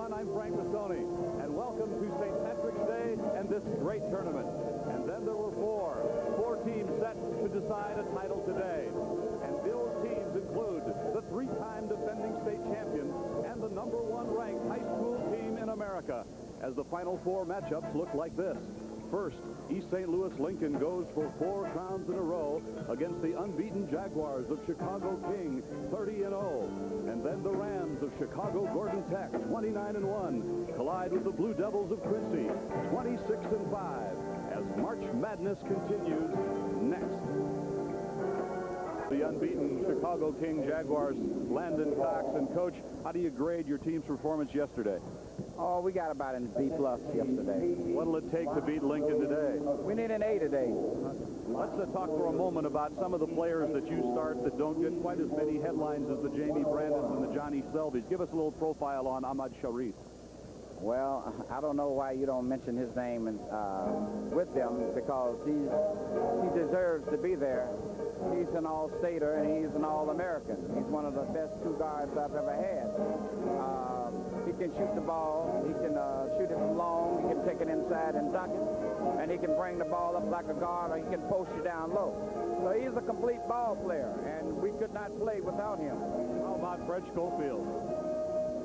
everyone. I'm Frank Mastoni, and welcome to St. Patrick's Day and this great tournament. And then there were four teams set to decide a title today. And those teams include the three-time defending state champion and the #1 ranked high school team in America, as the final four matchups look like this. First, East St. Louis Lincoln goes for 4 crowns in a row against the unbeaten Jaguars of Chicago King, 30-0. And then the Rams of Chicago Gordon Tech, 29-1, collide with the Blue Devils of Quincy, 26-5, as March Madness continues next. The unbeaten Chicago King Jaguars, Landon Cox. And Coach, how do you grade your team's performance yesterday? Oh, we got about an B+ yesterday. What'll it take to beat Lincoln today? We need an A today. Let's talk for a moment about some of the players that you start that don't get quite as many headlines as the Jamie Brandons and the Johnny Selby's. Give us a little profile on Ahmad Sharif. Well, I don't know why you don't mention his name with them, because he deserves to be there. He's an all-stater and he's an all-American. He's one of the best 2 guards I've ever had. He can shoot the ball, he can shoot it from long, he can take it inside and dunk it, and he can bring the ball up like a guard, or he can post you down low. So he's a complete ball player, and we could not play without him. How about Fred Schofield?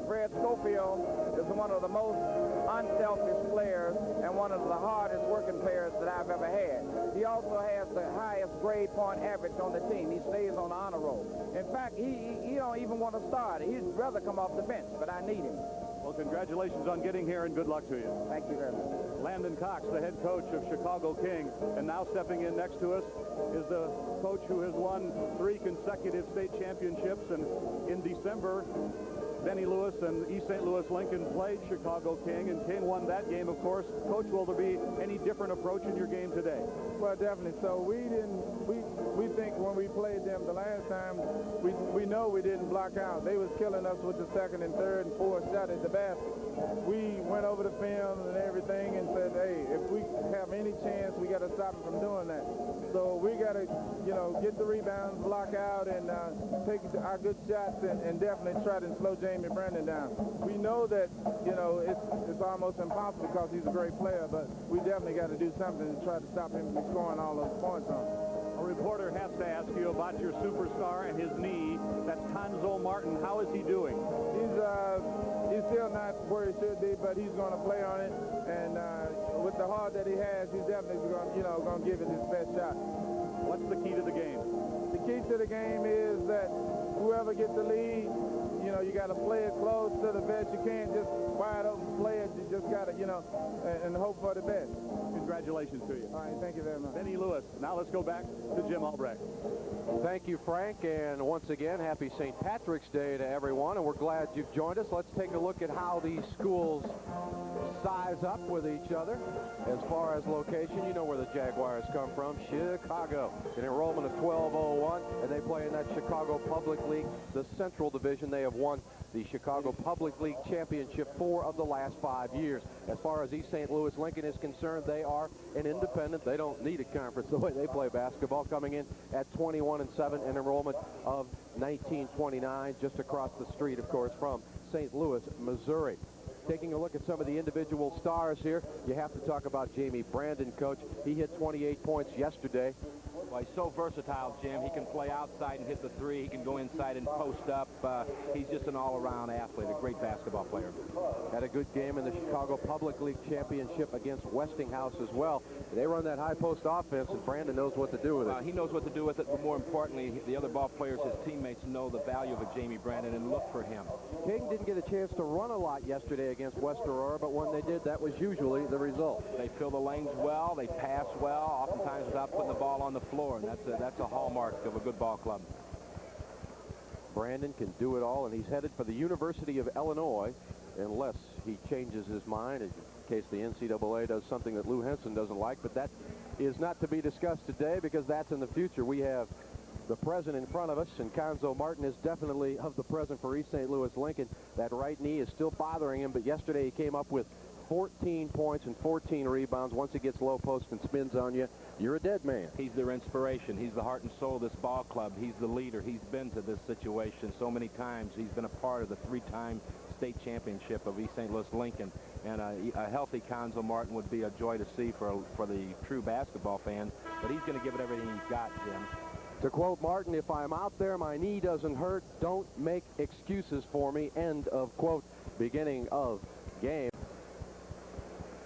Fred Schofield is one of the most unselfish players and one of the hardest working players that I've ever had. He also has the highest grade point average on the team. He stays on the honor roll. In fact, he don't even want to start. He'd rather come off the bench, but I need him. Well, congratulations on getting here, and good luck to you. Thank you very much. Landon Cox, the head coach of Chicago King, and now stepping in next to us is the coach who has won 3 consecutive state championships, and in December, Bennie Lewis and East St. Louis Lincoln played Chicago King, and King won that game, of course. Coach, will there be any different approach in your game today? Well, definitely. So we think when we played them the last time, we know we didn't block out. They was killing us with the second and third and fourth shot at the basket. We went over the film and everything and said, hey, if we have any chance, we got to stop them from doing that. So we got to, get the rebounds, block out, and take our good shots, and definitely try to slow Jamie Brandon down. We know that, it's almost impossible because he's a great player, but we definitely got to do something to try to stop him from scoring all those points on him. A reporter has to ask you about your superstar and his knee. That's Conzo Martin. How is he doing? He's still not where he should be, but he's going to play on it. And with the heart that he has, he's definitely going to give it his best shot. What's the key to the game? The key to the game is that whoever gets the lead, you got to play it close to the best. You can't just wide open play it. You just got to, and hope for the best. Congratulations to you. All right, thank you very much. Bennie Lewis. Now let's go back to Jim Albrecht. Thank you, Frank, and once again, happy St. Patrick's Day to everyone, and we're glad you've joined us. Let's take a look at how these schools size up with each other. As far as location, you know where the Jaguars come from, Chicago. An enrollment of 1201, and they play in that Chicago Public League, the Central Division. They have won the Chicago Public League Championship 4 of the last 5 years. As far as East St. Louis Lincoln is concerned, they are an independent. They don't need a conference the way they play basketball, coming in at 21-7, an enrollment of 1929, just across the street, of course, from St. Louis, Missouri. Taking a look at some of the individual stars here, you have to talk about Jamie Brandon, Coach. He hit 28 points yesterday. Well, he's so versatile, Jim. He can play outside and hit the 3. He can go inside and post up. He's just an all-around athlete, a great basketball player. Had a good game in the Chicago Public League Championship against Westinghouse as well. They run that high post offense, and Brandon knows what to do with it. He knows what to do with it, but more importantly, the other ball players, his teammates, know the value of a Jamie Brandon and look for him. King didn't get a chance to run a lot yesterday against West Aurora, but when they did, that was usually the result. They fill the lanes well, they pass well, oftentimes without putting the ball on the floor, and that's a hallmark of a good ball club. Brandon can do it all, and he's headed for the University of Illinois, unless he changes his mind, in case the NCAA does something that Lou Henson doesn't like. But that is not to be discussed today, because that's in the future. We have the present in front of us, and Conzo Martin is definitely of the present for East St. Louis Lincoln. That right knee is still bothering him, but yesterday he came up with 14 points and 14 rebounds. Once he gets low post and spins on you, you're a dead man. He's their inspiration. He's the heart and soul of this ball club. He's the leader. He's been to this situation so many times. He's been a part of the 3-time state championship of East St. Louis Lincoln. And a healthy Conzo Martin would be a joy to see for the true basketball fan. But he's going to give it everything he's got, Jim. To quote Martin, if I'm out there, my knee doesn't hurt, don't make excuses for me. End of quote. Beginning of game.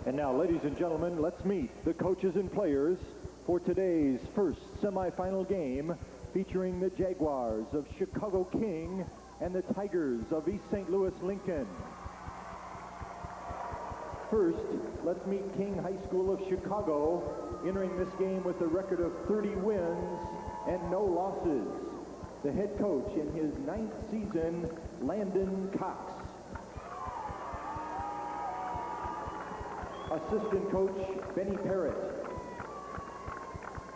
And now, ladies and gentlemen, let's meet the coaches and players for today's first semifinal game, featuring the Jaguars of Chicago King and the Tigers of East St. Louis Lincoln. First, let's meet King High School of Chicago, entering this game with a record of 30 wins and no losses. The head coach in his 9th season, Landon Cox. Assistant coach, Benny Parrott.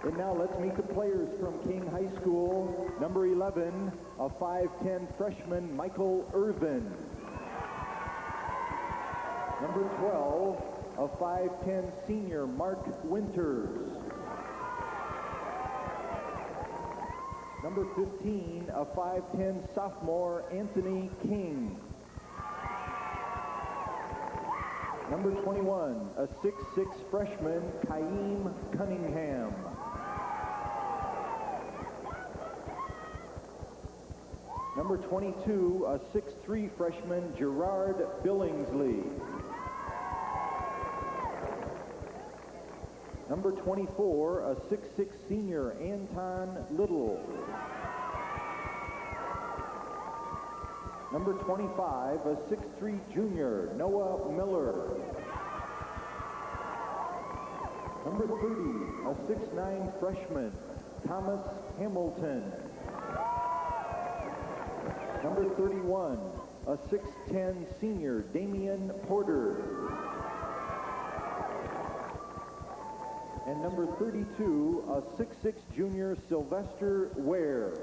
And now let's meet the players from King High School. Number 11, a 5'10 freshman, Michael Irvin. Number 12, a 5'10 senior, Mark Winters. Number 15, a 5'10 sophomore, Anthony King. Number 21, a 6'6 freshman, Kaim Cunningham. Number 22, a 6'3 freshman, Gerard Billingsley. Number 24, a 6'6 senior, Anton Little. Number 25, a 6'3 junior, Noah Miller. Number 30, a 6'9 freshman, Thomas Hamilton. Number 31, a 6'10 senior, Damian Porter. And number 32, a 6'6 junior, Sylvester Ware.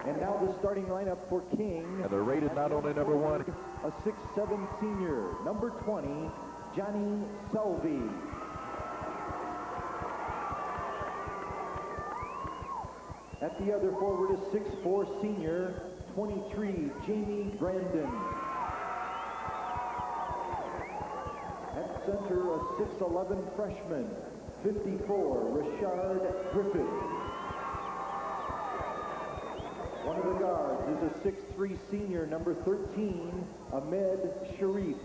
And now the starting lineup for King. And they're rated not only number 1. A 6'7 senior, number 20, Johnny Selvey. At the other forward, a 6'4 senior, 23, Jamie Brandon. At center, a 6'11 freshman, 54, Richard Griffith. One of the guards is a 6'3 senior, number 13, Ahmed Sharif.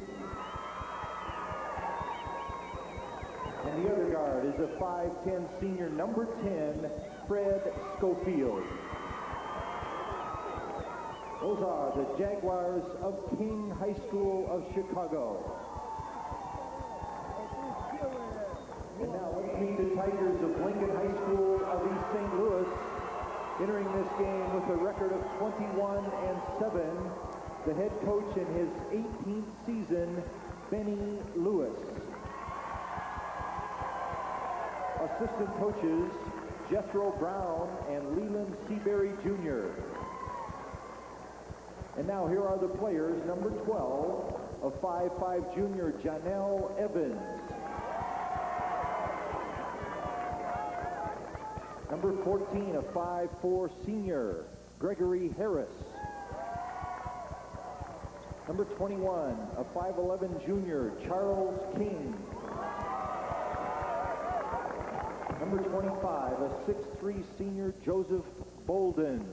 And the other guard is a 5'10 senior, number 10, Fred Schofield. Those are the Jaguars of King High School of Chicago. And now let's meet the Tigers of Lincoln High School of East St. Louis, entering this game with a record of 21-7. The head coach in his 18th season, Bennie Lewis. Assistant coaches, Jethro Brown and Leland Seabury Jr. And now here are the players. Number 12, a 5'5 junior, Janelle Evans. Number 14, a 5'4 senior, Gregory Harris. Number 21, a 5'11 junior, Charles King. Number 25, a 6'3 senior, Joseph Bolden.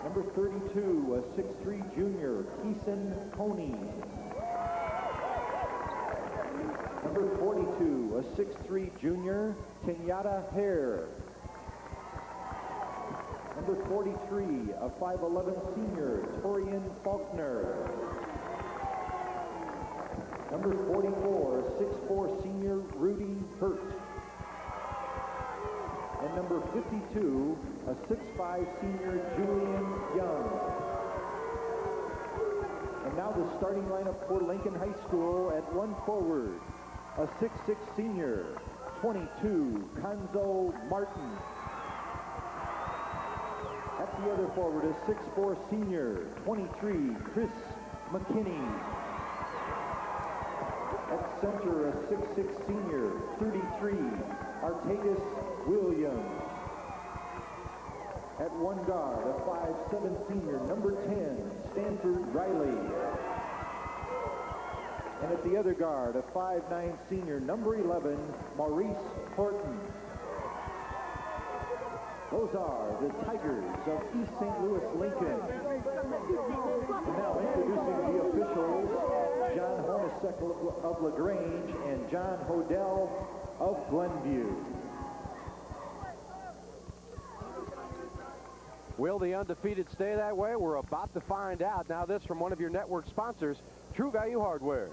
Number 32, a 6'3 junior, Keeson Coney. Number 42, a 6'3 junior, Kenyatta Hare. Number 43, a 5'11 senior, Torian Faulkner. Number 44, a 6'4 senior, Rudy Hurt. And number 52, a 6'5 senior, Julian Young. And now the starting lineup for Lincoln High School. At one forward, a 6'6 senior, 22, Conzo Martin. At the other forward, a 6'4 senior, 23, Chris McKinney. At center, a 6'6 senior, 33, Artagus Williams. At At one guard, a 5'7" senior, number 10, Stanford Riley. And at the other guard, a 5'9" senior, number 11, Maurice Horton. Those are the Tigers of East St. Louis Lincoln. And now introducing the officials, John Hornacek of LaGrange and John Hodell of Glenview. Will the undefeated stay that way? We're about to find out. Now this from one of your network sponsors, True Value Hardware.